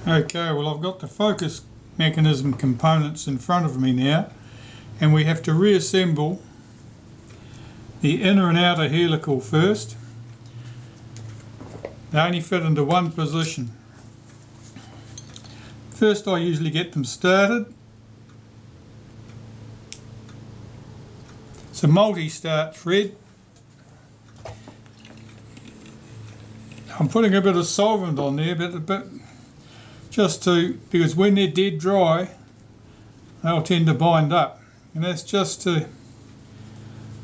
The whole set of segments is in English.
Okay, well, I've got the focus mechanism components in front of me now, and we have to reassemble the inner and outer helical first. They only fit into one position. First, I usually get them started. It's a multi-start thread. I'm putting a bit of solvent on there, but because when they're dead dry, they'll tend to bind up, and that's just to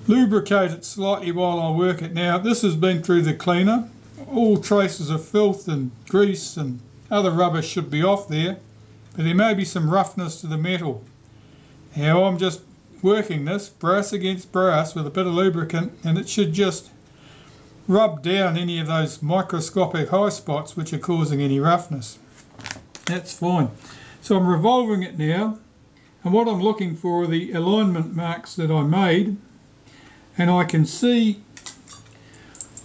lubricate it slightly while I work it. Now, this has been through the cleaner. All traces of filth and grease and other rubbish should be off there, but there may be some roughness to the metal. Now, I'm just working this brass against brass with a bit of lubricant, and it should just rub down any of those microscopic high spots which are causing any roughness. That's fine. So I'm revolving it now, and what I'm looking for are the alignment marks that I made, and I can see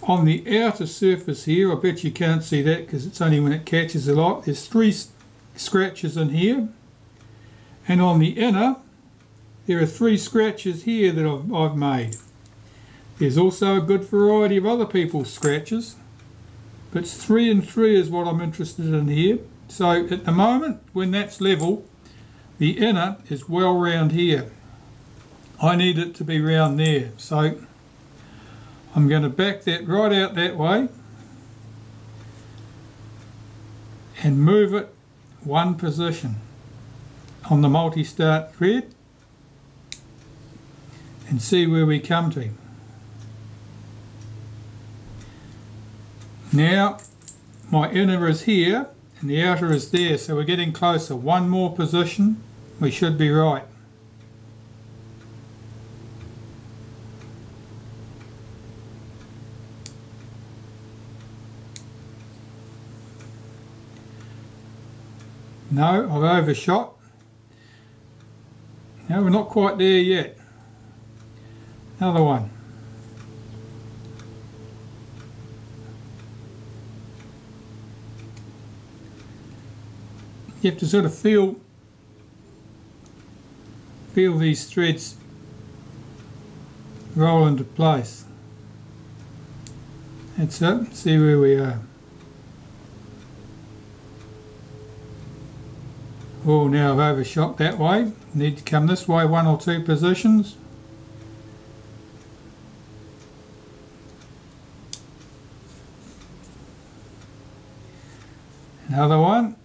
on the outer surface here, I bet you can't see that because it's only when it catches a light, there's 3 scratches in here, and on the inner there are 3 scratches here that I've made. There's also a good variety of other people's scratches, but 3 and 3 is what I'm interested in here. So at the moment, when that's level, the inner is well round here. I need it to be round there, so I'm going to back that right out that way and move it one position on the multi-start thread and see where we come to. Now my inner is here and the outer is there, so we're getting closer. One more position, we should be right. No, I've overshot. No, we're not quite there yet. Another one. You have to sort of feel these threads roll into place. That's it. See where we are. Oh, now I've overshot that way. Need to come this way 1 or 2 positions. Another one.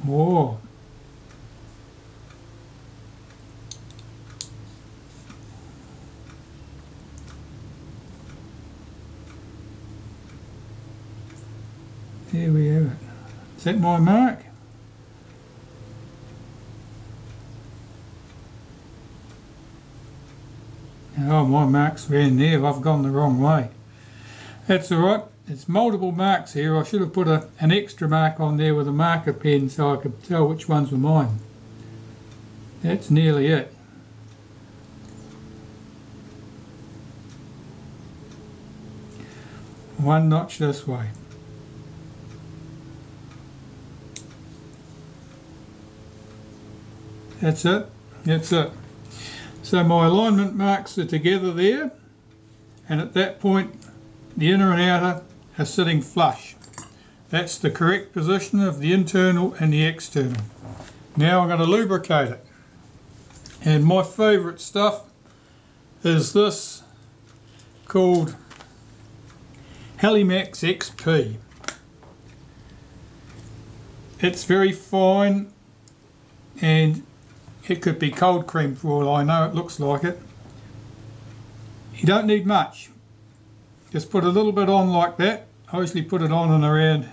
More. There we have it. Is that my mark? Oh, my mark's around there. I've gone the wrong way. That's alright. It's multiple marks here. I should have put an extra mark on there with a marker pen so I could tell which ones were mine. That's nearly it. One notch this way. That's it. That's it. So my alignment marks are together there, and at that point the inner and outer are sitting flush. That's the correct position of the internal and the external. Now I'm going to lubricate it. And my favourite stuff is this called Helimax XP. It's very fine and it could be cold cream for all I know. It looks like it. You don't need much. Just put a little bit on like that. I usually put it on in around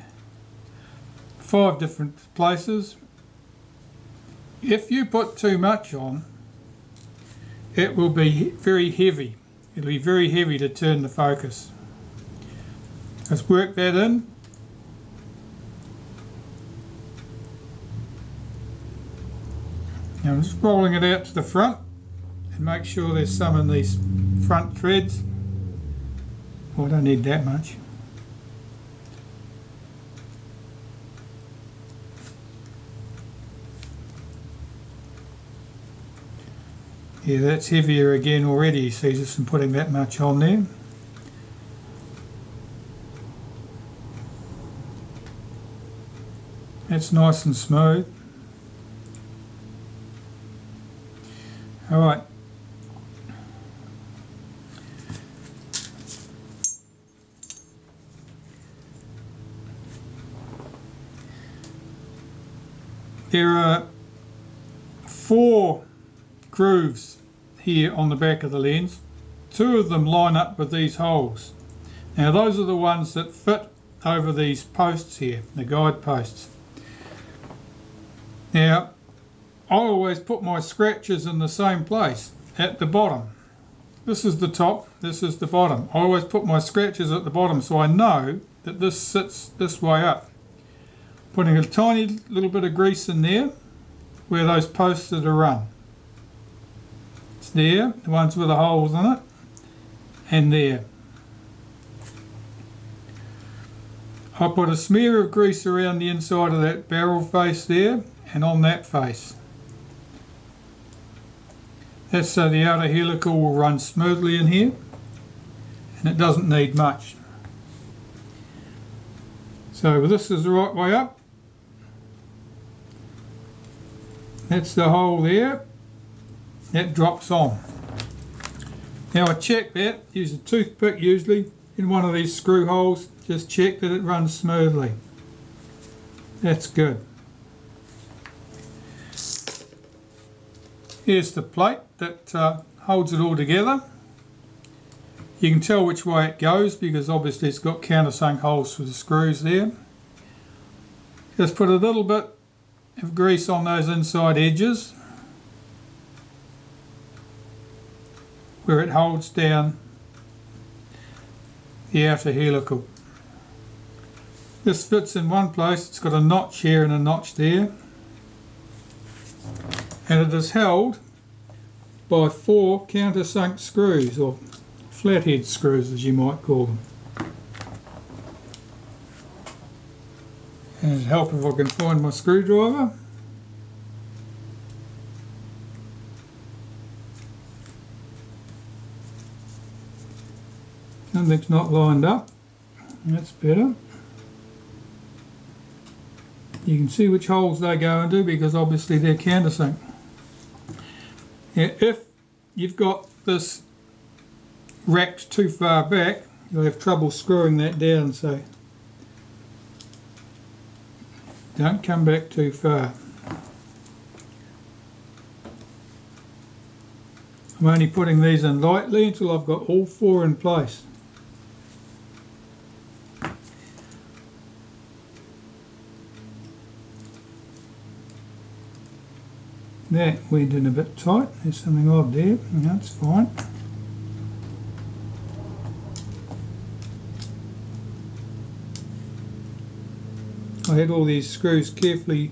5 different places. If you put too much on, it will be very heavy. It'll be very heavy to turn the focus. Let's work that in. Now I'm just rolling it out to the front and make sure there's some in these front threads. Oh, I don't need that much. Yeah, that's heavier again already, you see, just from putting that much on there. That's nice and smooth. Alright. There are 4 grooves here on the back of the lens. 2 of them line up with these holes. Now those are the ones that fit over these posts here, the guide posts. Now I always put my scratches in the same place, at the bottom. This is the top, this is the bottom. I always put my scratches at the bottom so I know that this sits this way up. Putting a tiny little bit of grease in there where those posts are to run. It's there, the ones with the holes in it, and there. I put a smear of grease around the inside of that barrel face there and on that face. That's so the outer helical will run smoothly in here, and it doesn't need much. So this is the right way up. That's the hole there. That drops on. Now I check that, use a toothpick usually in one of these screw holes, just check that it runs smoothly. That's good. Here's the plate that holds it all together. You can tell which way it goes because obviously it's got countersunk holes for the screws there. Just put a little bit of grease on those inside edges where it holds down the outer helical. This fits in one place, it's got a notch here and a notch there, and it is held by 4 countersunk screws, or flathead screws as you might call them. And it'll help if I can find my screwdriver. Something's not lined up. That's better. You can see which holes they go into because obviously they're countersunk. Now, if you've got this racked too far back, you'll have trouble screwing that down, so don't come back too far. I'm only putting these in lightly until I've got all 4 in place. That went in a bit tight, there's something odd there, that's fine. I had all these screws carefully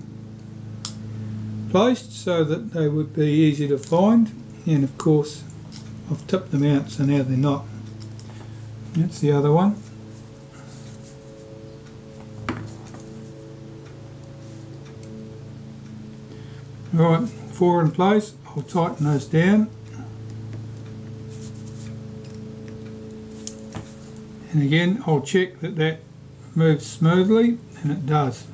placed so that they would be easy to find, and of course I've tipped them out so now they're not. That's the other one. Right, 4 in place, I'll tighten those down. And again, I'll check that that moves smoothly, and it does.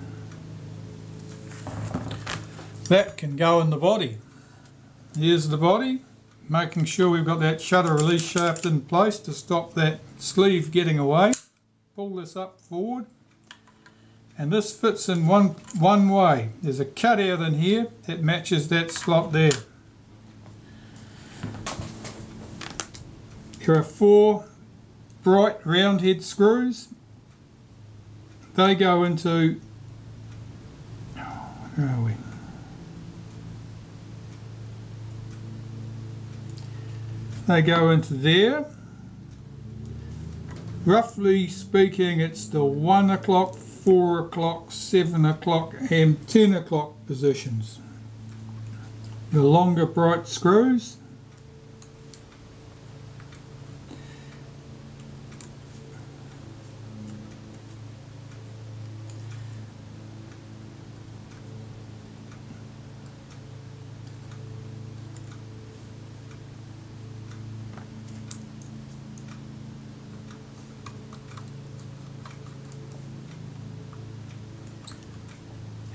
That can go in the body. Here's the body, making sure we've got that shutter release shaft in place to stop that sleeve getting away. Pull this up forward. And this fits in one way. There's a cutout in here that matches that slot there. There are 4 bright round head screws. They go into, where are we? They go into there. Roughly speaking, it's the 1 o'clock, 4 o'clock, 7 o'clock and 10 o'clock positions. the longer bright screws.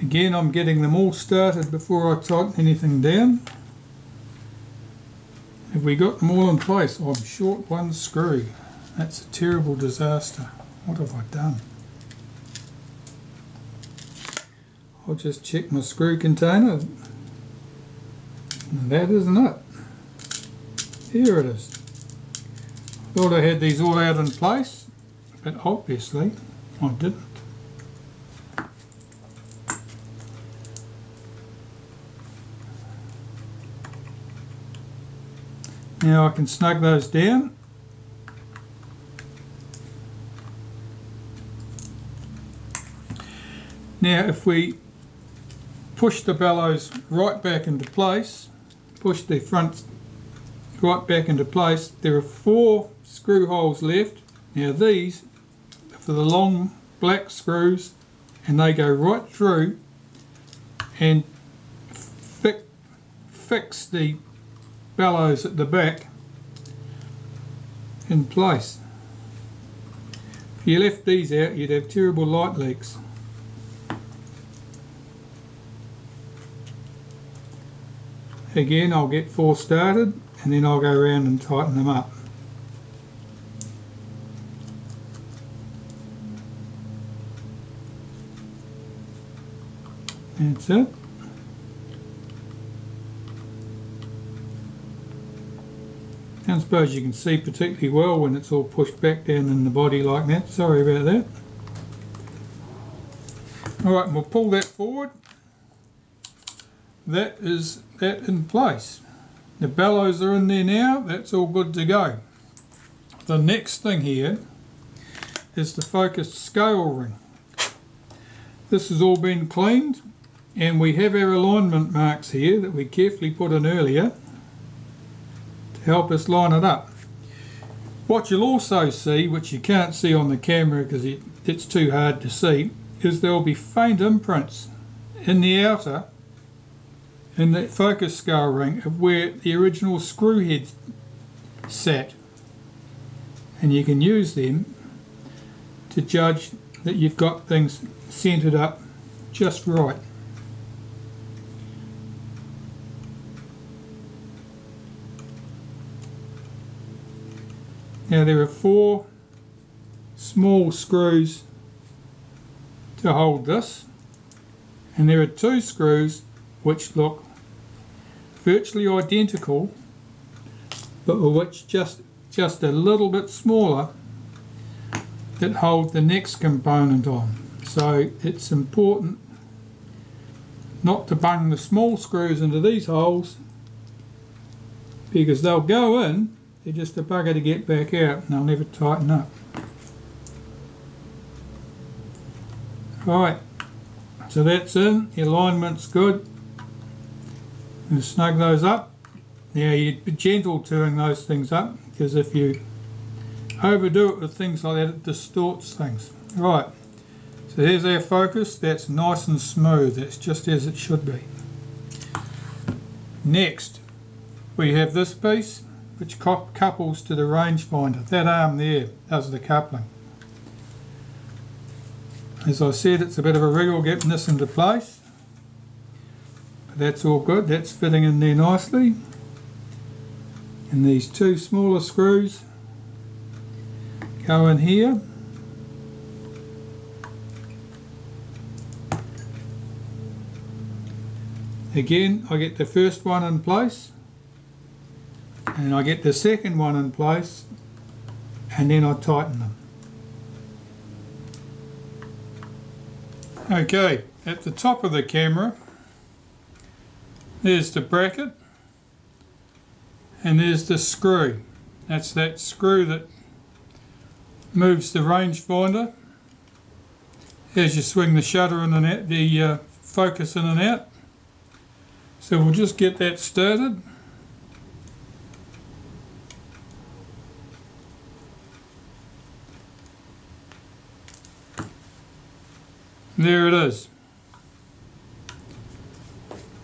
Again, I'm getting them all started before I tighten anything down. Have we got them all in place? I'm short one screw. That's a terrible disaster. What have I done? I'll just check my screw container. That isn't it. Here it is. I thought I had these all out in place, but obviously I didn't. Now I can snug those down. Now if we push the bellows right back into place, push the front right back into place, there are 4 screw holes left. Now these are for the long black screws, and they go right through and fix the bellows at the back in place. If you left these out, you'd have terrible light leaks. Again, I'll get 4 started and then I'll go around and tighten them up. That's it. I don't suppose you can see particularly well when it's all pushed back down in the body like that. Sorry about that. Alright, and we'll pull that forward. That is that in place. The bellows are in there now. That's all good to go. The next thing here is the focused scale ring. This has all been cleaned, and we have our alignment marks here that we carefully put in earlier to help us line it up. What you'll also see, which you can't see on the camera because it's too hard to see, is there will be faint imprints in the outer, in the focus scale ring, of where the original screw heads sat, and you can use them to judge that you've got things centered up just right. Now there are 4 small screws to hold this, and there are 2 screws which look virtually identical, but which just a little bit smaller, that hold the next component on. So it's important not to bung the small screws into these holes, because they'll go in, they're just a bugger to get back out, and they'll never tighten up. Right, so that's in, the alignment's good. And snug those up. Now you'd be gentle turning those things up, because if you overdo it with things like that, it distorts things. Right, so here's our focus. That's nice and smooth. That's just as it should be. Next, we have this piece which couples to the rangefinder. That arm there does the coupling. As I said, it's a bit of a wriggle getting this into place, but that's all good. That's fitting in there nicely. And these 2 smaller screws go in here. Again, I get the first one in place, and I get the second one in place, and then I tighten them. Okay, at the top of the camera, there's the bracket, and there's the screw. That's that screw that moves the rangefinder as you swing the shutter in and out, the focus in and out. So we'll just get that started. There it is.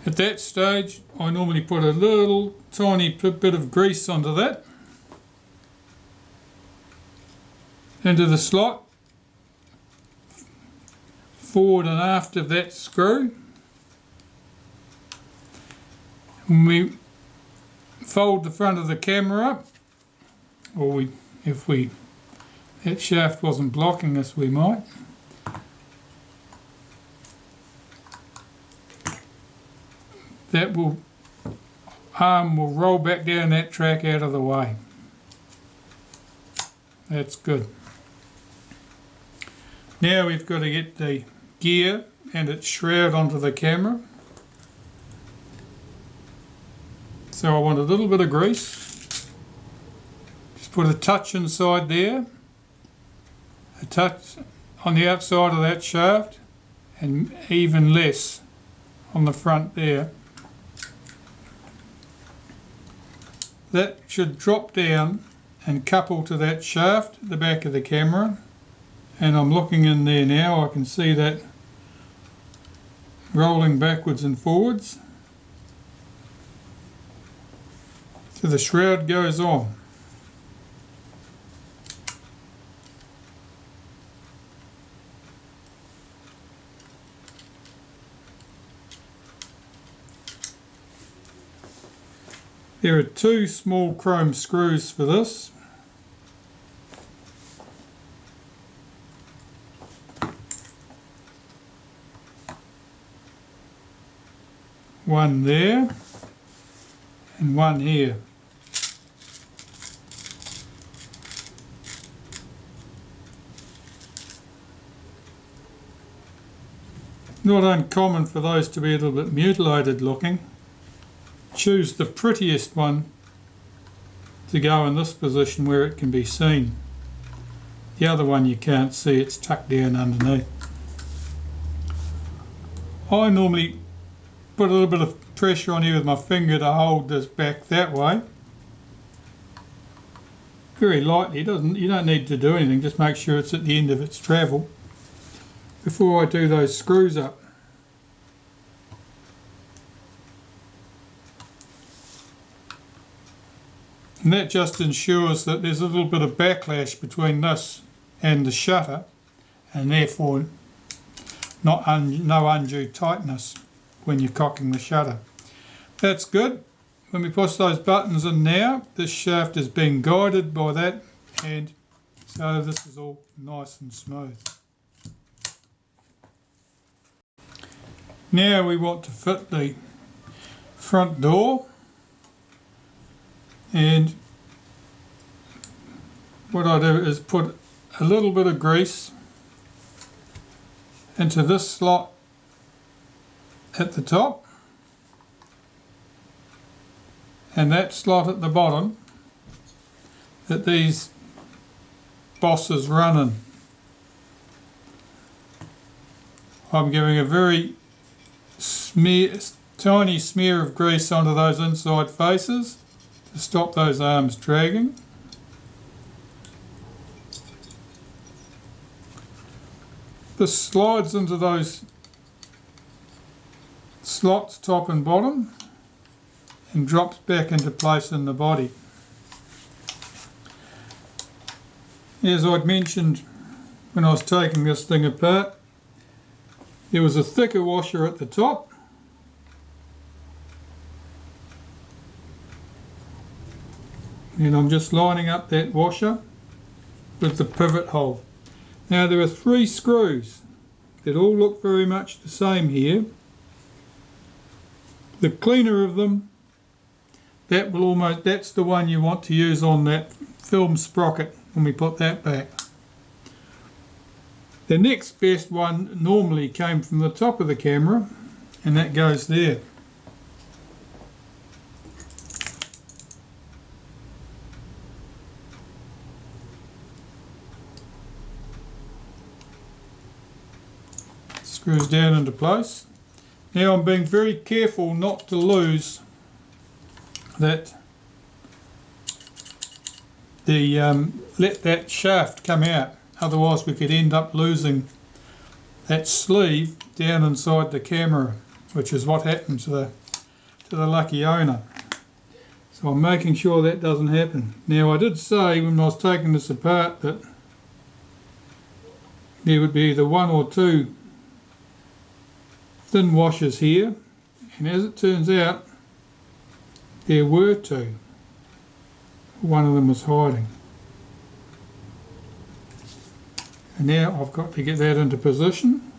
At that stage, I normally put a little tiny bit of grease onto that, into the slot, forward and aft of that screw. When we fold the front of the camera up, or if that shaft wasn't blocking us, we might. That arm will roll back down that track out of the way. That's good. Now we've got to get the gear and its shroud onto the camera. So I want a little bit of grease. Just put a touch inside there, a touch on the outside of that shaft, and even less on the front there. That should drop down and couple to that shaft at the back of the camera, and I'm looking in there now. I can see that rolling backwards and forwards. So the shroud goes on. There are two small chrome screws for this. One there and one here. Not uncommon for those to be a little bit mutilated looking. Choose the prettiest one to go in this position where it can be seen. The other one you can't see, it's tucked down underneath. I normally put a little bit of pressure on here with my finger to hold this back that way. Very lightly, you don't need to do anything, just make sure it's at the end of its travel before I do those screws up. And that just ensures that there's a little bit of backlash between this and the shutter, and therefore no undue tightness when you're cocking the shutter. That's good. When we push those buttons in now, this shaft is being guided by that, and so this is all nice and smooth. Now we want to fit the front door. And what I do is put a little bit of grease into this slot at the top and that slot at the bottom that these bosses run in. I'm giving a very tiny smear of grease onto those inside faces to stop those arms dragging. This slides into those slots top and bottom and drops back into place in the body. As I'd mentioned when I was taking this thing apart, there was a thicker washer at the top and I'm just lining up that washer with the pivot hole. Now there are 3 screws that all look very much the same here. The cleaner of them, that's the one you want to use on that film sprocket when we put that back. The next best one normally came from the top of the camera, and that goes there. Screws down into place. Now I'm being very careful not to lose that, let that shaft come out, otherwise we could end up losing that sleeve down inside the camera, which is what happened to the lucky owner. So I'm making sure that doesn't happen. Now I did say when I was taking this apart that there would be either one or two thin washers here, and as it turns out there were two. One of them was hiding. And now I've got to get that into position.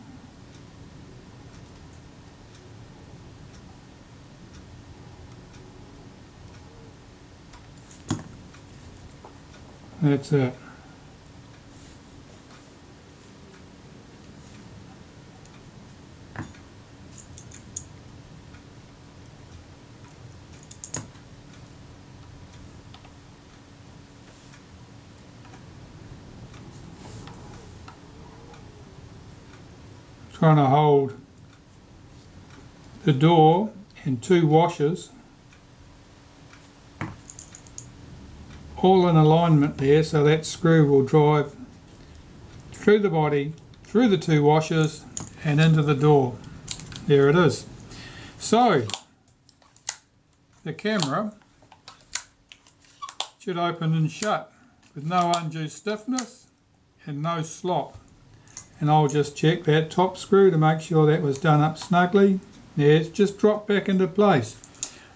That's it. Trying to hold the door and two washers all in alignment there, so that screw will drive through the body, through the two washers and into the door. There it is. So the camera should open and shut with no undue stiffness and no slop. And I'll just check that top screw to make sure that was done up snugly. Yeah, it's just dropped back into place.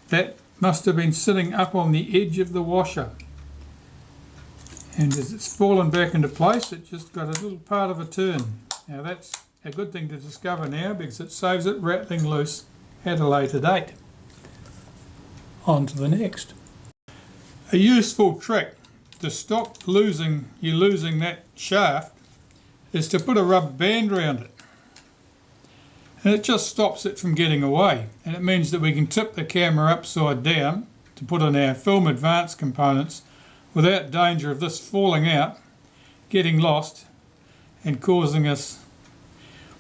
That must have been sitting up on the edge of the washer. And as it's fallen back into place, it just got a little part of a turn. Now that's a good thing to discover now, because it saves it rattling loose at a later date. On to the next. A useful trick to stop you losing that shaft is to put a rubber band around it, and it just stops it from getting away, and it means that we can tip the camera upside down to put in our film advance components without danger of this falling out, getting lost and causing us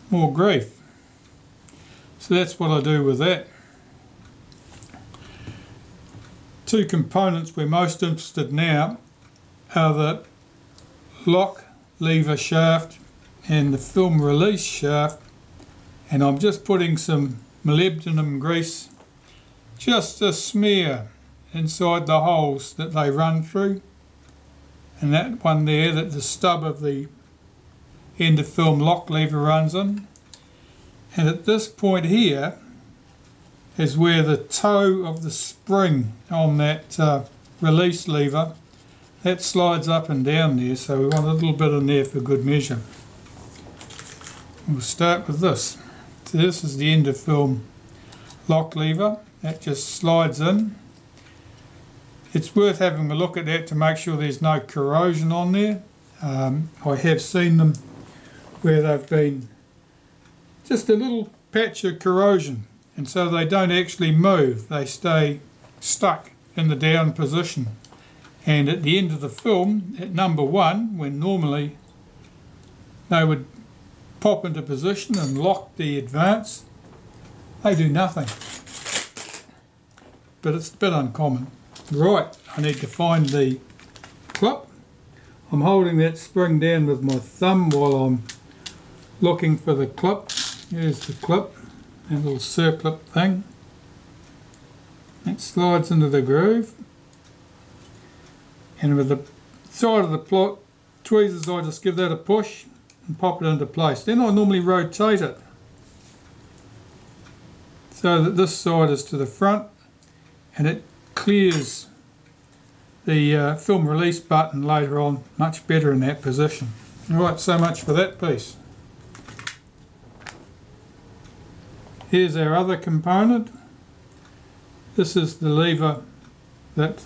more grief. So that's what I do with that. Two components we're most interested in now are the lock lever shaft and the film release shaft, and I'm just putting some molybdenum grease, just a smear inside the holes that they run through, and that one there that the stub of the end of film lock lever runs in. And at this point here is where the toe of the spring on that release lever, that slides up and down there, so we want a little bit in there for good measure. We'll start with this. So this is the end of film lock lever. That just slides in. It's worth having a look at that to make sure there's no corrosion on there. I have seen them where they've been just a little patch of corrosion, and so they don't actually move. They stay stuck in the down position. And at the end of the film, at number 1, when normally they would pop into position and lock the advance, they do nothing. But it's a bit uncommon. Right, I need to find the clip. I'm holding that spring down with my thumb while I'm looking for the clip. Here's the clip, that little circlip thing. It slides into the groove. And with the side of the plot tweezers, I just give that a push and pop it into place. Then I normally rotate it so that this side is to the front, and it clears the film release button later on much better in that position. Right, so much for that piece. Here's our other component. This is the lever that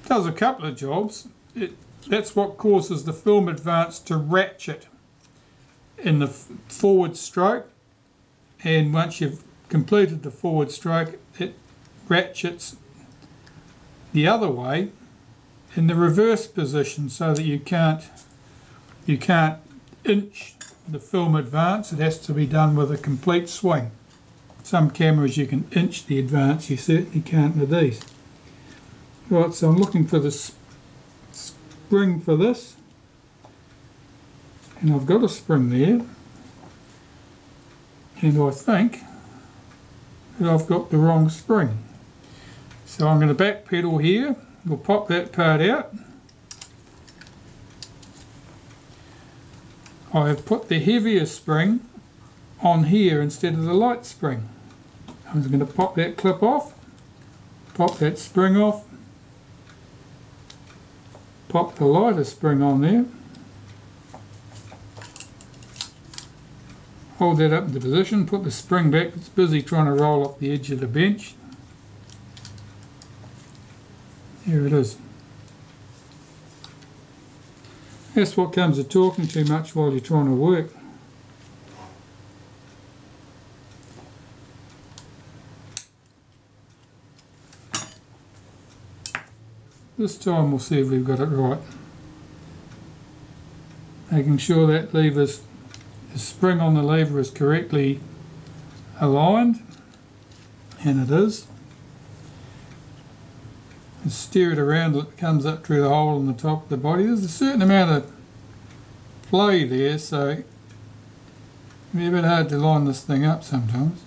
does a couple of jobs. That's what causes the film advance to ratchet in the forward stroke, and once you've completed the forward stroke, it ratchets the other way in the reverse position, so that you can't inch the film advance, it has to be done with a complete swing. Some cameras you can inch the advance, you certainly can't with these. Right, so I'm looking for the spring for this, and I've got a spring there, and I think that I've got the wrong spring. So I'm going to back pedal here, we'll pop that part out. I have put the heavier spring on here instead of the light spring. I'm just going to pop that clip off, pop that spring off, pop the lighter spring on there, hold that up into position, put the spring back, it's busy trying to roll off the edge of the bench. Here it is. That's what comes of talking too much while you're trying to work. This time we'll see if we've got it right. Making sure that lever's, the spring on the lever is correctly aligned, and it is. And steer it around till it comes up through the hole in the top of the body. There's a certain amount of play there, so it can be a bit hard to line this thing up sometimes.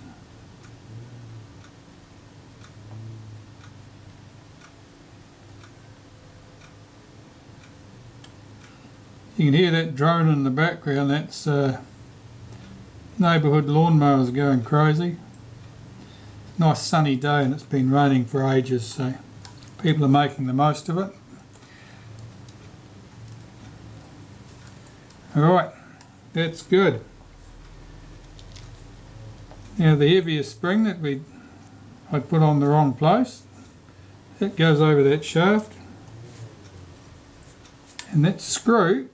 You can hear that drone in the background, that's neighbourhood lawnmowers going crazy. Nice sunny day and it's been raining for ages, so people are making the most of it. Alright, that's good. Now the heavier spring that I put on the wrong place, that goes over that shaft, and that screw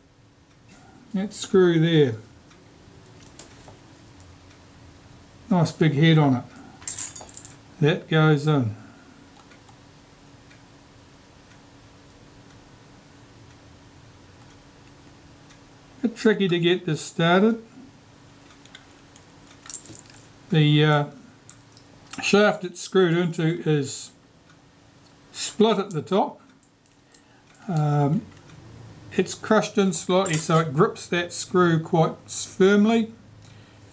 there, nice big head on it, that goes in. A bit tricky to get this started. The shaft it's screwed into is split at the top. It's crushed in slightly so it grips that screw quite firmly,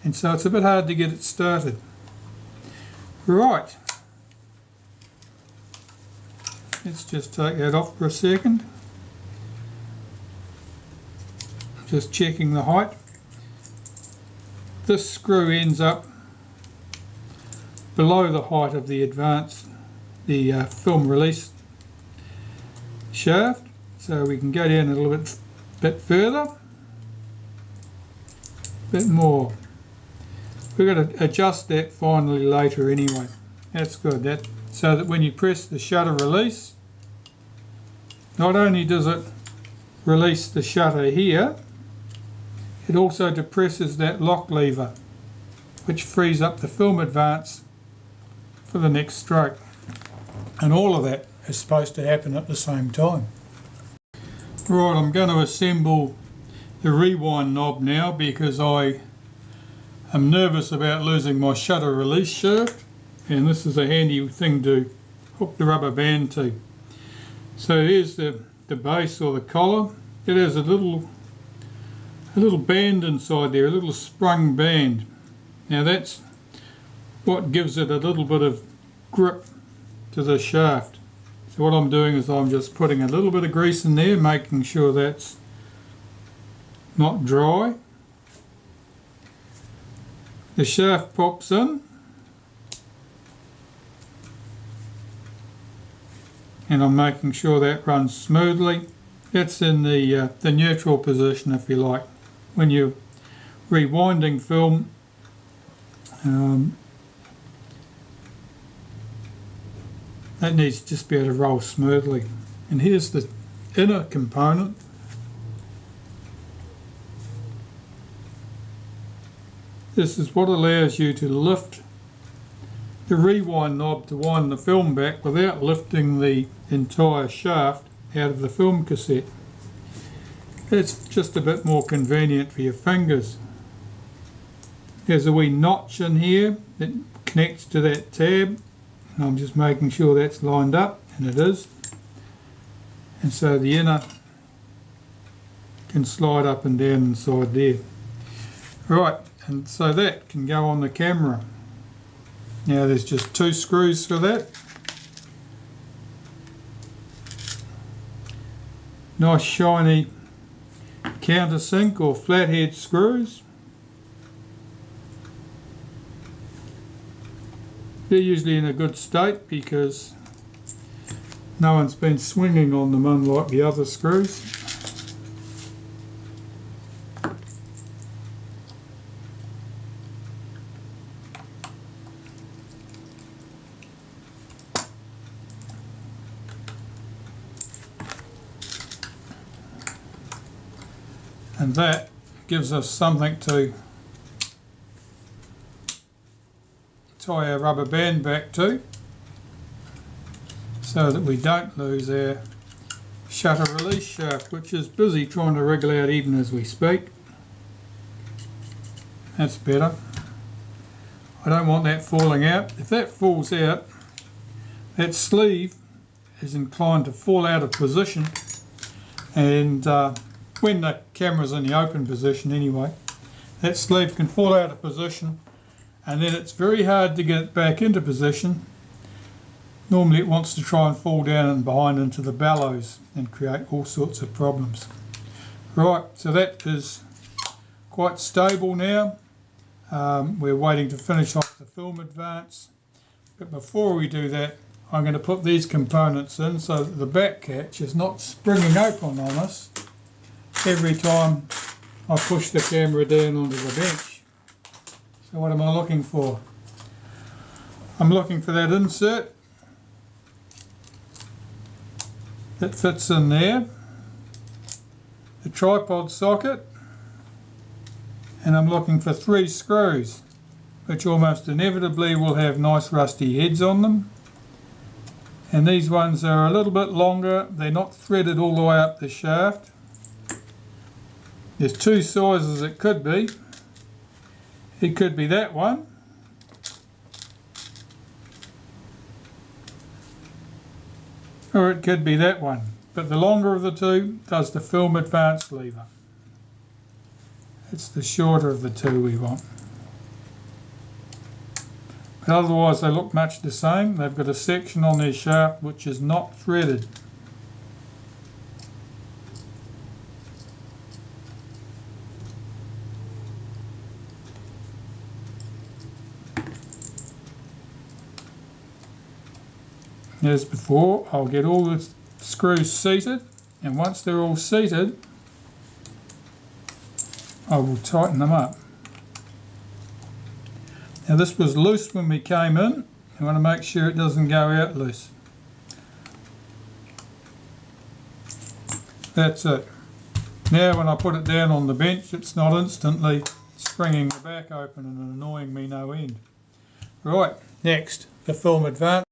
and so it's a bit hard to get it started. Right, let's just take that off for a second. Just checking the height. This screw ends up below the height of the film release shaft, so we can go down a little bit further, bit more. We're going to adjust that finally later anyway. That's good, that so that when you press the shutter release, not only does it release the shutter here, it also depresses that lock lever, which frees up the film advance for the next stroke. And all of that is supposed to happen at the same time. Right, I'm going to assemble the rewind knob now because I am nervous about losing my shutter release shaft, and this is a handy thing to hook the rubber band to. So here's the base or the collar. It has a little band inside there, a little sprung band. Now that's what gives it a little bit of grip to the shaft. So what I'm doing is I'm just putting a little bit of grease in there, making sure that's not dry. The shaft pops in, and I'm making sure that runs smoothly. That's in the neutral position, if you like. When you're rewinding film, that needs to just be able to roll smoothly. And here's the inner component. This is what allows you to lift the rewind knob to wind the film back without lifting the entire shaft out of the film cassette. It's just a bit more convenient for your fingers. There's a wee notch in here that connects to that tab, and I'm just making sure that's lined up, and it is. And so the inner can slide up and down inside there. Right, and so that can go on the camera. Now there's just 2 screws for that. Nice shiny countersink or flathead screws. They're usually in a good state because no one's been swinging on them, unlike the other screws. And that gives us something to tie our rubber band back to, so that we don't lose our shutter release shaft, which is busy trying to wriggle out even as we speak. That's better. I don't want that falling out. If that falls out, that sleeve is inclined to fall out of position, and when the camera's in the open position anyway, that sleeve can fall out of position, and then it's very hard to get it back into position. Normally it wants to try and fall down and behind into the bellows and create all sorts of problems. Right, so that is quite stable now. We're waiting to finish off the film advance, but before we do that, I'm going to put these components in so that the back catch is not springing open on us every time I push the camera down onto the bench. So what am I looking for? I'm looking for that insert that fits in there, the tripod socket, and I'm looking for 3 screws, which almost inevitably will have nice rusty heads on them. And these ones are a little bit longer, they're not threaded all the way up the shaft. There's 2 sizes it could be. It could be that one, or it could be that one, but the longer of the 2 does the film advance lever. It's the shorter of the 2 we want. But otherwise they look much the same. They've got a section on their shaft which is not threaded. As before, I'll get all the screws seated, and once they're all seated, I will tighten them up. Now this was loose when we came in. I want to make sure it doesn't go out loose. That's it. Now when I put it down on the bench, it's not instantly springing the back open and annoying me no end. Right, next, the film advance.